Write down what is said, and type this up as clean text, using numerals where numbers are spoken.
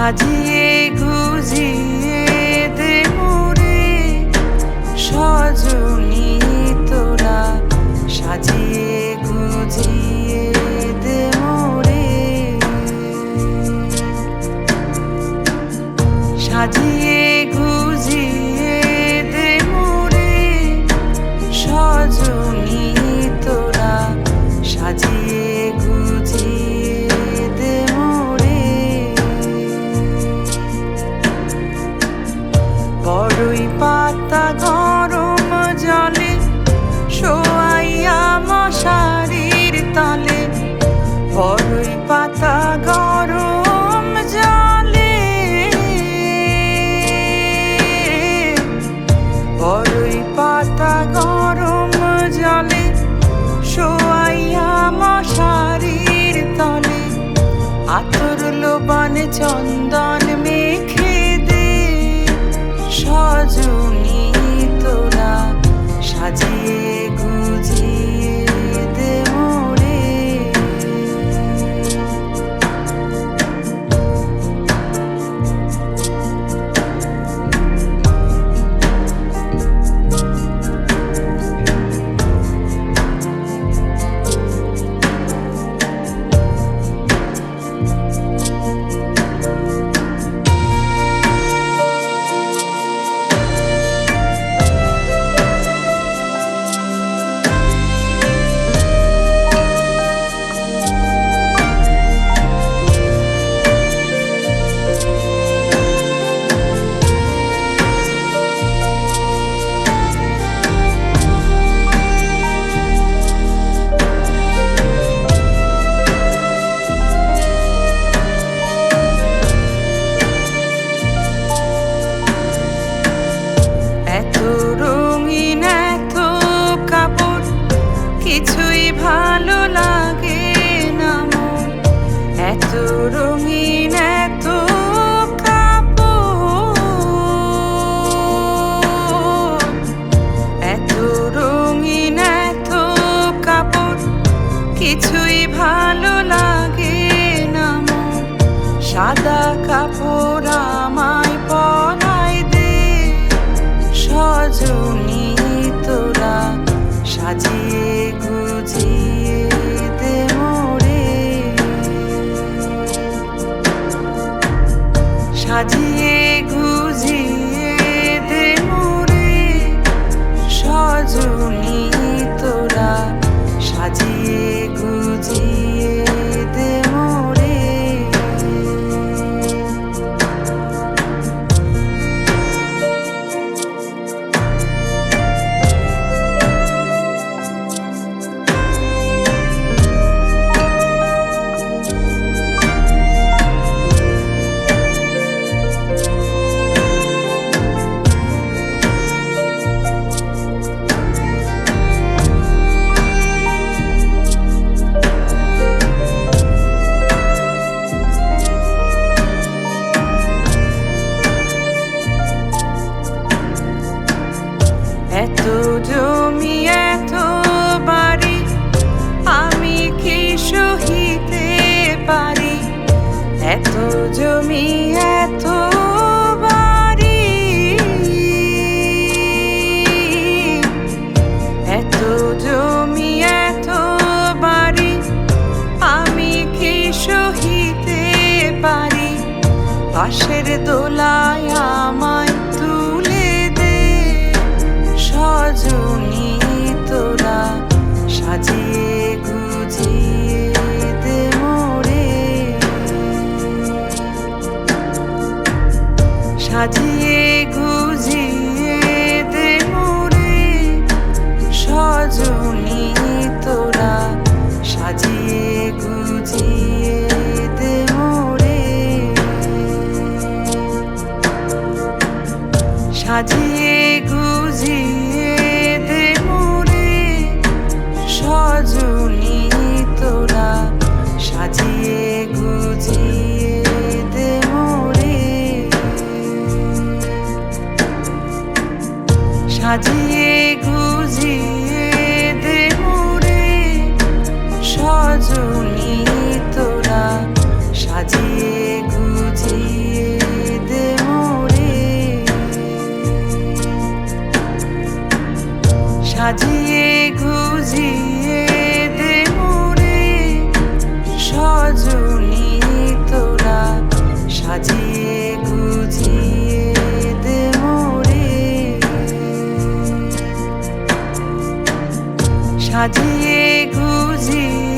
সাজিয়ে গুজিয়ে দে মোরে সজনী তোরা, সাজিয়ে গুজিয়ে দে মোরে, সাজিয়ে গুজিয়ে দে মোরে সজনী তোরা, সাজিয়ে গুজিয়ে দে মোরে। বড়ই পাতা গরম জলে শোয়াইয়া মশারির তলে, বড়ই পাতা গরম জলে, বড়ই পাতা গরম জলে শোয়াইয়া মশারির তলে, আতর লোবান চন্দন মেখে দে সজনী তোরা, সাজিয়ে গুজিয়ে দে মোরে। কিছুই ভালো লাগে না মন, এত রঙিন এত কাপড়, এত রঙিন এত কাপড়, কিছুই ভালো লাগে না মন। সাদা কাপড় আমায় পরাই দে সজনী তোরা, সাজিয়ে গুজিয়ে দে মোরে, সাজিয়ে গুজিয়ে দে মোরে সজনী তোরা, সাজিয়ে গুজিয়ে দে মোরে। এত জমি এত বাড়ি আমি কি সহিতে পারি, এত জমি এত বাড়ি, এত জমি এত বাড়ি আমি কি সহিতে পারি। পাশের দোলায় আমায় তুলে দে সজনী তোরা, সাজিয়ে গুজিয়ে দে মোরে, সাজিয়ে গুজিয়ে দে মোরে সজনী তোরা, সাজিয়ে গুজিয়ে দে মোরে, সাজিয়ে গুজিয়ে দে মোরে সজনী তোরা, সাজিয়ে গুজিয়ে দে মোরে, সাজিয়ে গুজিয়ে দে মোরে সজনী তোরা, সাজিয়ে গুজিয়ে গুজিয়ে দে মোরে সজনী তোরা সাজিয়ে গুজিয়ে দে মোরে সাজিয়ে গুজিয়ে